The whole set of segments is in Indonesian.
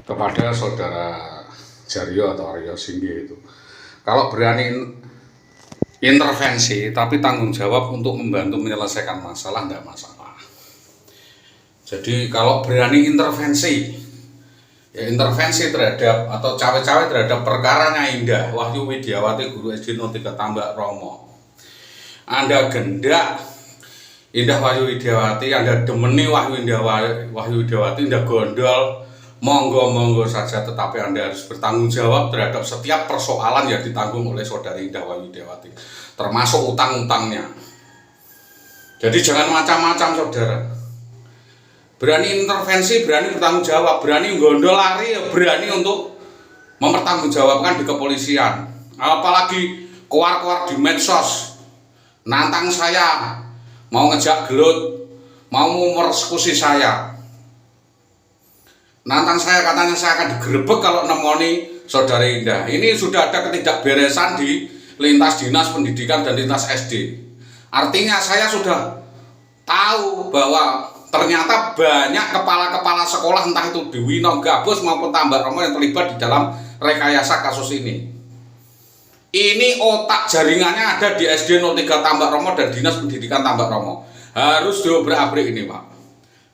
kepada saudara Jaryo atau Aryo Singgi itu, kalau berani intervensi tapi tanggung jawab untuk membantu menyelesaikan masalah, tidak masalah. Jadi kalau berani intervensi, ya intervensi terhadap atau cawe-cawe terhadap perkaranya Indah Wahyu Widiawati Guru SD 03 Tambak Romo, Anda gendak Indah Wahyu Widiawati, Anda demeni Wahyu Widiawati, Anda gondol, monggo saja, tetapi Anda harus bertanggung jawab terhadap setiap persoalan yang ditanggung oleh saudari Indah Wahyu Widiawati, termasuk utang-utangnya. Jadi jangan macam-macam saudara. Berani intervensi, berani bertanggung jawab, berani gondol lari, berani untuk mempertanggungjawabkan di kepolisian. Apalagi keluar-keluar di medsos, nantang saya, mau ngejak gelut, mau meresekusi saya. Nantang saya, katanya saya akan digerebek kalau nemoni saudari Indah. Ini sudah ada ketidakberesan di lintas dinas pendidikan dan lintas SD. Artinya saya sudah tahu bahwa ternyata banyak kepala-kepala sekolah, entah itu di Wino, Gabus maupun Tambak Romo, yang terlibat di dalam rekayasa kasus ini. Ini otak jaringannya ada di SD 03 Tambak Romo dan Dinas Pendidikan Tambak Romo. Harus diobrak-abrik ini, Pak.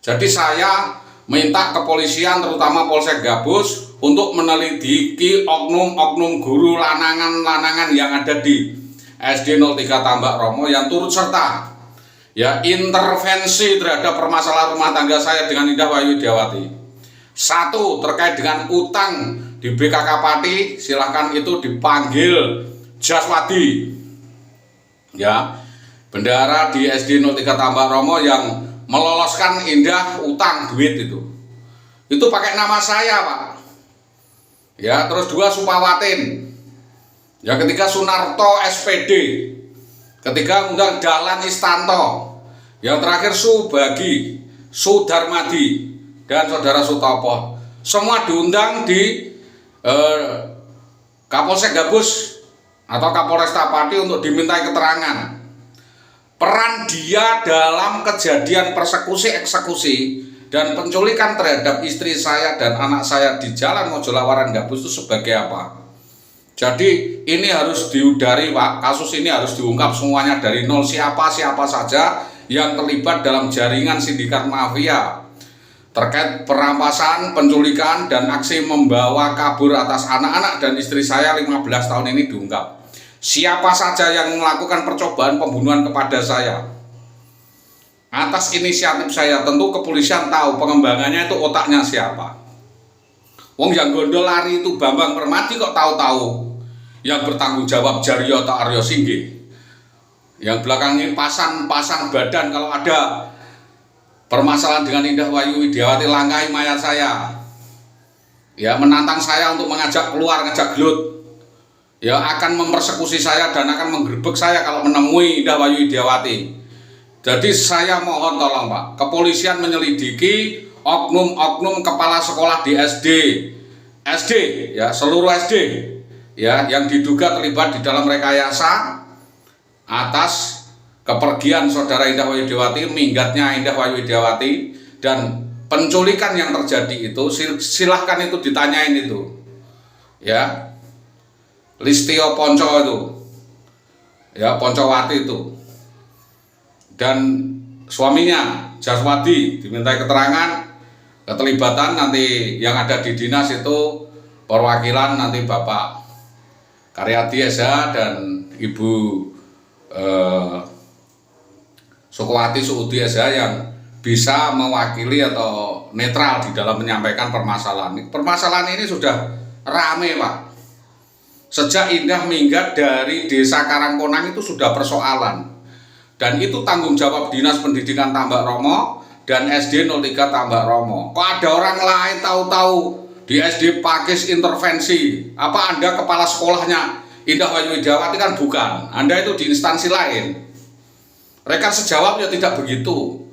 Jadi saya minta kepolisian, terutama Polsek Gabus, untuk meneliti oknum-oknum guru lanangan-lanangan yang ada di SD 03 Tambak Romo yang turut serta ya intervensi terhadap permasalahan rumah tangga saya dengan Indah Wahyu Widiawati. Satu, terkait dengan utang di BKK Pati, silahkan itu dipanggil Jaswadi, ya, bendahara di SD 03 Tambak Romo yang meloloskan Indah utang duit itu pakai nama saya, Pak. Ya, terus dua, Supawatin. Ya, ketiga Sunarto SPD. Ketiga undang Dahlan Istanto. Yang terakhir Subagi, Sudarmadi, dan saudara Sutopo. Semua diundang di Kapolsek Gabus atau Kapolresta Pati untuk dimintai keterangan peran dia dalam kejadian persekusi, eksekusi, dan penculikan terhadap istri saya dan anak saya di Jalan Mojolawaran Gabus itu sebagai apa. Jadi ini harus diudari, Pak. Kasus ini harus diungkap semuanya dari nol, siapa saja yang terlibat dalam jaringan sindikat mafia terkait perampasan, penculikan, dan aksi membawa kabur atas anak-anak dan istri saya 15 tahun ini diungkap. Siapa saja yang melakukan percobaan pembunuhan kepada saya atas inisiatif saya, tentu kepolisian tahu pengembangannya itu otaknya siapa. Wong yang gondol lari itu Bambang Permadi, kok tahu-tahu yang bertanggung jawab Jaryo atau Aryo Singgi. Yang belakang ini pasang badan kalau ada permasalahan dengan Indah Wahyu Widiawati, langkahi mayat saya. Ya, menantang saya untuk mengajak keluar, ngajak gelut. Ya, akan mempersekusi saya dan akan menggerebek saya kalau menemui Indah Wahyu Widiawati. Jadi saya mohon tolong, Pak, kepolisian menyelidiki oknum-oknum kepala sekolah di SD, ya, seluruh SD, ya, yang diduga terlibat di dalam rekayasa atas kepergian saudara Indah Wahyu Widiawati, minggatnya Indah Wahyu Widiawati, dan penculikan yang terjadi itu. Silahkan itu ditanyain itu, ya, Listio Ponco itu, ya, Poncowati itu, dan suaminya Jaswadi dimintai keterangan keterlibatan. Nanti yang ada di dinas itu perwakilan nanti Bapak Karyadi SH dan Ibu Sukuwati Suudi SH yang bisa mewakili atau netral di dalam menyampaikan permasalahan ini. Permasalahan ini sudah rame, Pak. Sejak Indah minggat dari desa Karangkonang itu sudah persoalan. Dan itu tanggung jawab Dinas Pendidikan Tambak Romo dan SD 03 Tambak Romo. Kok ada orang lain tahu-tahu di SD Pakis intervensi? Apa Anda kepala sekolahnya Indah Wahyu Widiawati? Kan bukan. Anda itu di instansi lain. Rekan sejawat ya tidak begitu.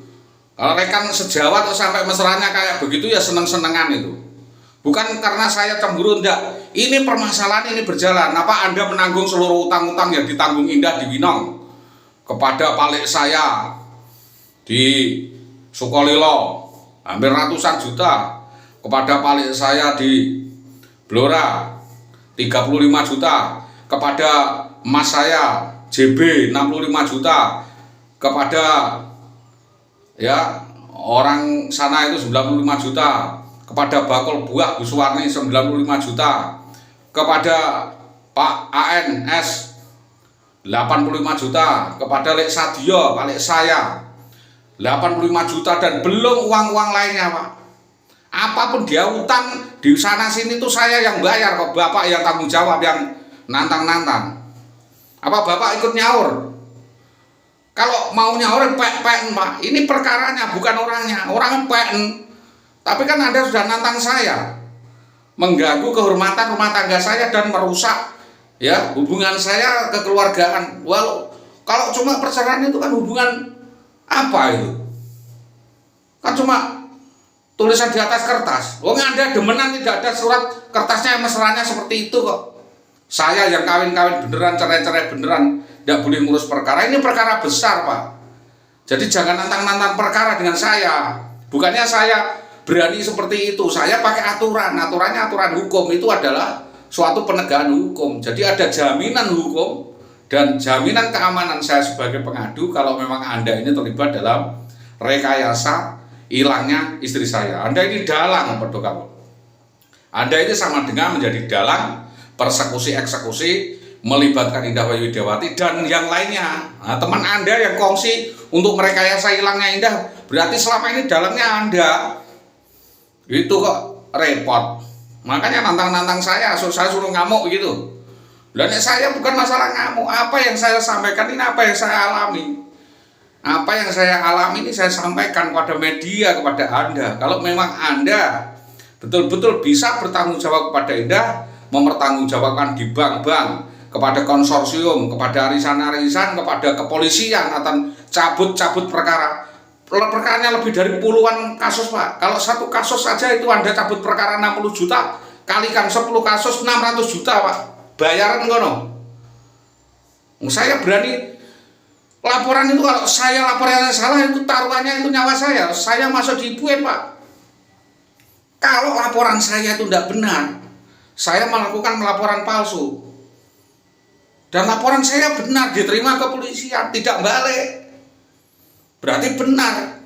Kalau rekan sejawat sampai mesranya kayak begitu ya seneng-senengan itu. Bukan karena saya cemburu, enggak. Ini permasalahan ini berjalan. Apa Anda menanggung seluruh utang-utang yang ditanggung Indah di Winong kepada palik saya di Sukolilo, hampir ratusan juta. kepada palik saya di Blora 35 juta, kepada emas saya JB 65 juta, kepada ya orang sana itu 95 juta, kepada bakul buah Bu Suwarni 95 juta, kepada Pak ANS 85 juta, kepada Lek Sadio, Pak Lek saya 85 juta, dan belum uang-uang lainnya, Pak. Apapun dia utang di sana sini tuh saya yang bayar kok, Bapak yang tanggung jawab, yang nantang-nantang. Apa Bapak ikut nyaur? Kalau mau nyaur pek-pek, Pak. Ini perkaranya bukan orangnya. Orangnya pek. Tapi kan Anda sudah nantang saya, mengganggu kehormatan rumah tangga saya dan merusak ya hubungan saya kekeluargaan. Walau kalau cuma perceraian itu kan hubungan apa itu? Kan cuma tulisan di atas kertas. Wong Anda demenan tidak ada surat kertasnya mesranya seperti itu kok. Saya yang kawin-kawin beneran, cerai-cerai beneran, tidak boleh ngurus perkara. Ini perkara besar, Pak. Jadi jangan nantang-nantang perkara dengan saya. Bukannya saya berani seperti itu. Saya pakai aturan. Aturannya aturan hukum, itu adalah suatu penegakan hukum. Jadi ada jaminan hukum dan jaminan keamanan saya sebagai pengadu kalau memang Anda ini terlibat dalam rekayasa hilangnya istri saya. Anda ini dalang, Pedokapol. Anda ini sama dengan menjadi dalang persekusi eksekusi melibatkan Indah Wahyudiawati dan yang lainnya. Nah, teman Anda yang kongsi untuk merekayasa hilangnya Indah, berarti selama ini dalangnya Anda. Itu kok repot. Makanya nantang-nantang saya suruh ngamuk gitu. Dan saya bukan masalah ngamuk. Apa yang saya sampaikan ini apa yang saya alami. Apa yang saya alami ini saya sampaikan kepada media, kepada Anda. Kalau memang Anda betul-betul bisa bertanggung jawab kepada Indah, mempertanggungjawabkan di bank-bank, kepada konsorsium, kepada arisan-arisan, kepada kepolisian, atau cabut-cabut perkara. Perkaranya lebih dari puluhan kasus, Pak. Kalau satu kasus saja itu Anda cabut perkara 60 juta, kalikan 10 kasus 600 juta, Pak. Bayaran ngono. Saya berani laporan itu, kalau saya laporannya salah itu taruhannya itu nyawa saya masuk diibuin, Pak. Kalau laporan saya itu tidak benar, saya melakukan laporan palsu dan laporan saya benar diterima kepolisian, tidak balik, berarti benar.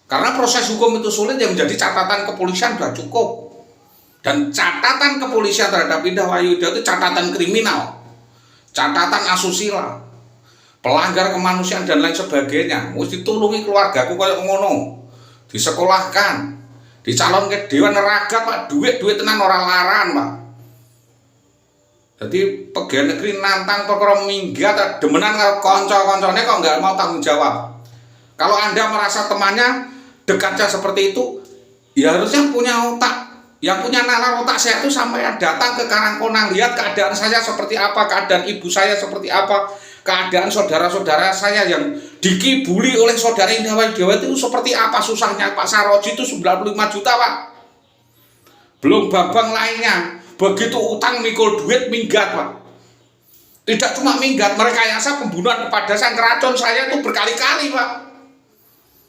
Karena proses hukum itu sulit, yang menjadi catatan kepolisian sudah cukup. Dan catatan kepolisian terhadap Indah Wahyudiawati itu catatan kriminal, catatan asusila, pelanggar kemanusiaan dan lain sebagainya. Mesti ditulungi keluargaku kayak ngono, disekolahkan, dicalon ke Dewan Raga, Pak. Duit tenan orang laran, Pak. Jadi pegawai negeri nantang perkara minggat demenan kalau konco-koncone kok nggak mau tanggung jawab. Kalau Anda merasa temannya dekatnya seperti itu, ya harusnya punya otak. Yang punya nalar otak saya itu sampai datang ke Karangkonang, lihat keadaan saya seperti apa, keadaan ibu saya seperti apa, keadaan saudara-saudara saya yang dikibuli oleh saudara Indah Wahyudiawati itu seperti apa susahnya. Pak Saroji itu 95 juta, Pak. Belum babang lainnya. Begitu utang mikul duit minggat, Pak. Tidak cuma minggat, merekayasa pembunuhan kepada saya, ngeracun saya itu berkali-kali, Pak.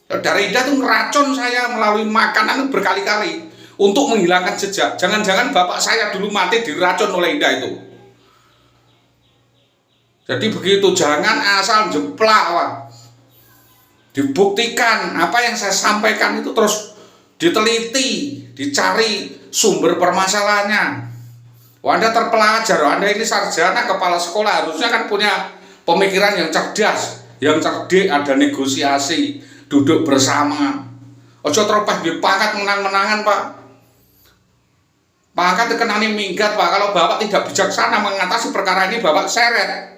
Saudara Indah itu ngeracun saya melalui makanan itu berkali-kali untuk menghilangkan jejak. Jangan-jangan bapak saya dulu mati diracun oleh Indah itu. Jadi begitu, jangan asal jeplak, Pak. Dibuktikan apa yang saya sampaikan itu, terus diteliti, dicari sumber permasalahannya. Anda terpelajar, Anda ini sarjana kepala sekolah, harusnya kan punya pemikiran yang cerdas, yang cerdik, ada negosiasi, duduk bersama. Ojo teropah dipakat menang-menangan, Pak. Pangkat dikenani minggat, Pak. Kalau Bapak tidak bijaksana mengatasi perkara ini, Bapak seret.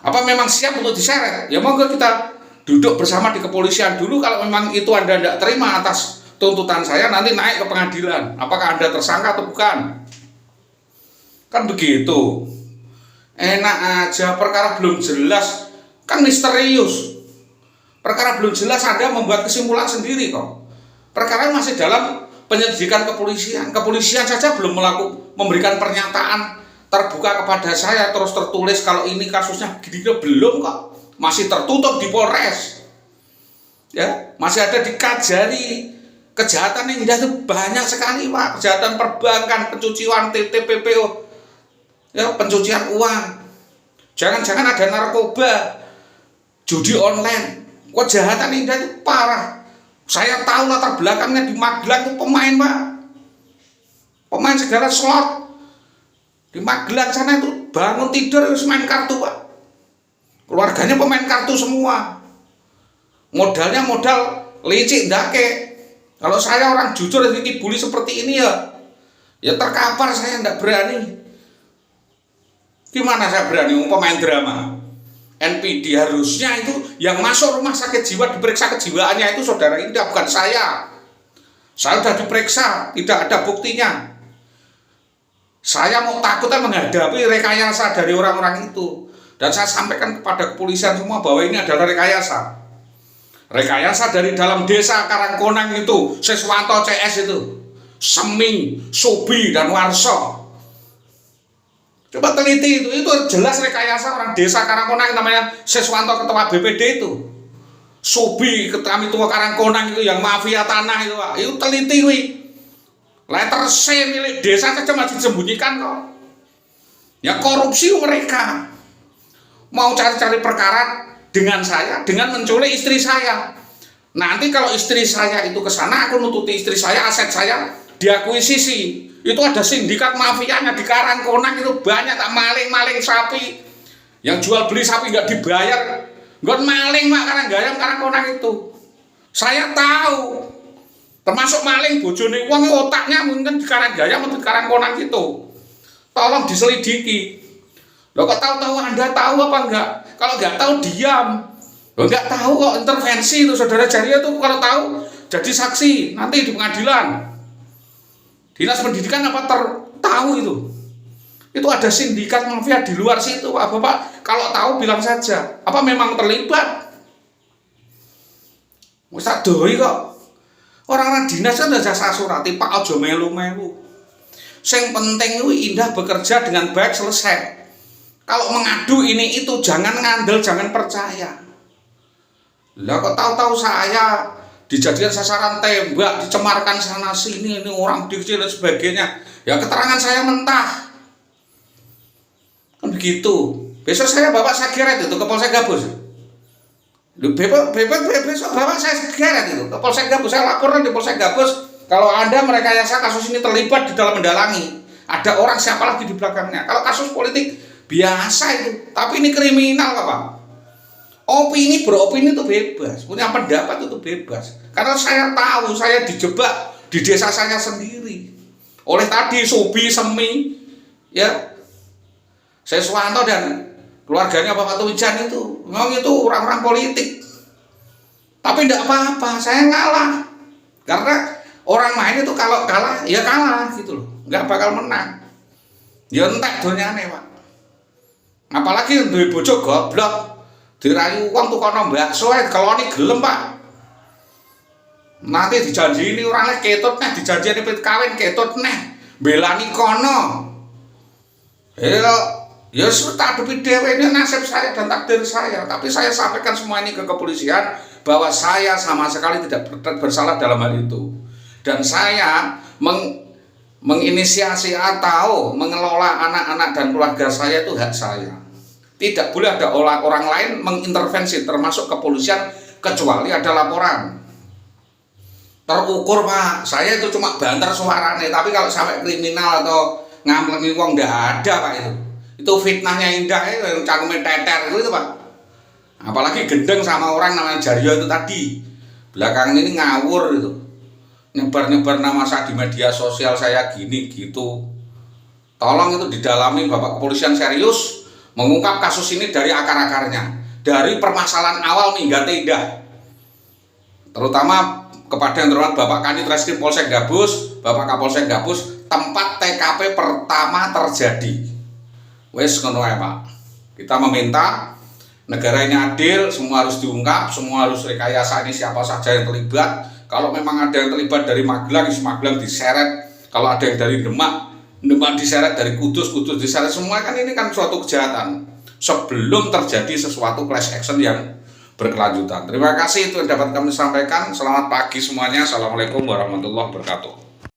Apa memang siap untuk diseret? Ya monggo kita duduk bersama di kepolisian dulu. Kalau memang itu Anda tidak terima atas tuntutan saya, nanti naik ke pengadilan. Apakah Anda tersangka atau bukan? Kan begitu. Enak aja, perkara belum jelas, kan misterius. Perkara belum jelas Anda membuat kesimpulan sendiri kok. Perkara masih dalam penyelidikan kepolisian. Kepolisian saja belum memberikan pernyataan terbuka kepada saya, terus tertulis kalau ini kasusnya gini, belum kok. Masih tertutup di Polres. Ya, masih ada di Kajari. Kejahatan yang indah itu banyak sekali Pak. Kejahatan perbankan, pencucian TPPO, ya, pencucian uang. Jangan-jangan ada narkoba, judi online. Kejahatan indah itu parah. Saya tahu latar belakangnya di Magelang itu pemain Pak. Pemain segala slot. Di Magelang sana itu bangun tidur harus main kartu Pak. Keluarganya pemain kartu semua. Modalnya modal licik ndake. Kalau saya orang jujur dikibuli seperti ini ya terkapar, saya tidak berani. Gimana saya berani pemain drama? NPD harusnya itu yang masuk rumah sakit jiwa diperiksa kejiwaannya itu saudara Indah, bukan saya. Saya sudah diperiksa, tidak ada buktinya. Saya mau takutnya menghadapi rekayasa dari orang-orang itu. Dan saya sampaikan kepada kepolisian semua bahwa ini adalah rekayasa. Rekayasa dari dalam desa Karangkonang itu, Siswanto CS itu, Seming, Subi, dan Warso. Coba teliti itu jelas rekayasa orang desa Karangkonang namanya Siswanto ketua BPD itu. Subi kami tua Karangkonang itu yang mafia tanah itu Pak. Itu teliti wi. Letter C milik desa saja masih disembunyikan kok. Ya korupsi mereka. Mau cari-cari perkara dengan saya, dengan menculik istri saya. Nanti kalau istri saya itu ke sana, aku nututi istri saya, aset saya diakuisisi. Itu ada sindikat mafianya di Karangkonang itu banyak, tak maling-maling sapi. Yang jual beli sapi nggak dibayar, nggak maling Mak Karangkonang itu. Saya tahu, termasuk maling bojone wong otaknya mungkin di Karanggayam atau di Karangkonang itu. Tolong diselidiki. Loh kok tahu-tahu Anda tahu apa enggak? Kalau enggak tahu diam. Loh enggak tahu kok intervensi itu saudara Jaria tuh kalau tahu jadi saksi nanti di pengadilan. Dinas pendidikan apa tahu itu? Itu ada sindikat mafia di luar situ Pak Bapak. Kalau tahu bilang saja. Apa memang terlibat? Wis tak doi kok. Orang-orang dinas kan udah jasa surati Pak aja melu-melu. Sing penting itu Indah bekerja dengan baik selesai. Kalau mengadu ini itu jangan ngandel, jangan percaya. Lah kok tahu-tahu saya dijadikan sasaran tembak, dicemarkan sana sini, ini orang dikecil dan sebagainya. Ya keterangan saya mentah. Kan begitu. Besok saya bawa Sageret itu ke Polsek Gabus. Besok bawa saya Sageret itu ke Polsek Gabus. Saya laporan di Polsek Gabus. Kalau Anda merekayasa kasus ini terlibat di dalam mendalangi. Ada orang siapa lagi di belakangnya. Kalau kasus politik biasa itu, tapi ini kriminal Pak. Opini beropini itu bebas, punya pendapat itu bebas. Karena saya tahu saya dijebak di desa saya sendiri oleh tadi Subi, Semi, ya, Siswanto dan keluarganya Bapak Tuwijan itu. Memang itu orang-orang politik. Tapi tidak apa-apa, saya ngalah. Karena orang main itu kalau kalah ya kalah gitu loh, nggak bakal menang. Ya entek donyane Pak. Apalagi duwe bojo goblok, dirayu uang tuh kono bakso kalau ini gelem Pak. Nanti dijanji ini orangnya ketut neh, dijanji ini kawin ketut neh, belani kono. Ya sudah adepi dewe ini nasib saya dan takdir saya. Tapi saya sampaikan semua ini ke kepolisian bahwa saya sama sekali tidak bersalah dalam hal itu. Dan saya menginisiasi atau mengelola anak-anak dan keluarga saya itu hak saya. Tidak boleh ada orang lain mengintervensi termasuk kepolisian kecuali ada laporan. Terukur Pak, saya itu cuma banter suaranya, tapi kalau sampai kriminal atau ngamplengi uang nggak ada Pak itu. Itu fitnahnya Indah yang cangkeme teter itu Pak. Apalagi gendeng sama orang namanya Jaryo itu tadi. Belakangan ini ngawur itu. Nyebar-nyebar nama saya di media sosial saya gini gitu. Tolong itu didalami Bapak kepolisian serius mengungkap kasus ini dari akar-akarnya, dari permasalahan awal hingga tidak. Terutama kepada yang terhormat Bapak Kanit Reskrim Polsek Gabus, Bapak Kapolsek Gabus, tempat TKP pertama terjadi. Wes ngono ae Pak. Kita meminta negara ini adil, semua harus diungkap, semua harus rekayasa ini siapa saja yang terlibat. Kalau memang ada yang terlibat dari Magelang diseret. Kalau ada yang dari Demak diseret, dari Kudus diseret. Semua kan ini kan suatu kejahatan sebelum terjadi sesuatu class action yang berkelanjutan. Terima kasih, itu yang dapat kami sampaikan. Selamat pagi semuanya. Assalamualaikum warahmatullahi wabarakatuh.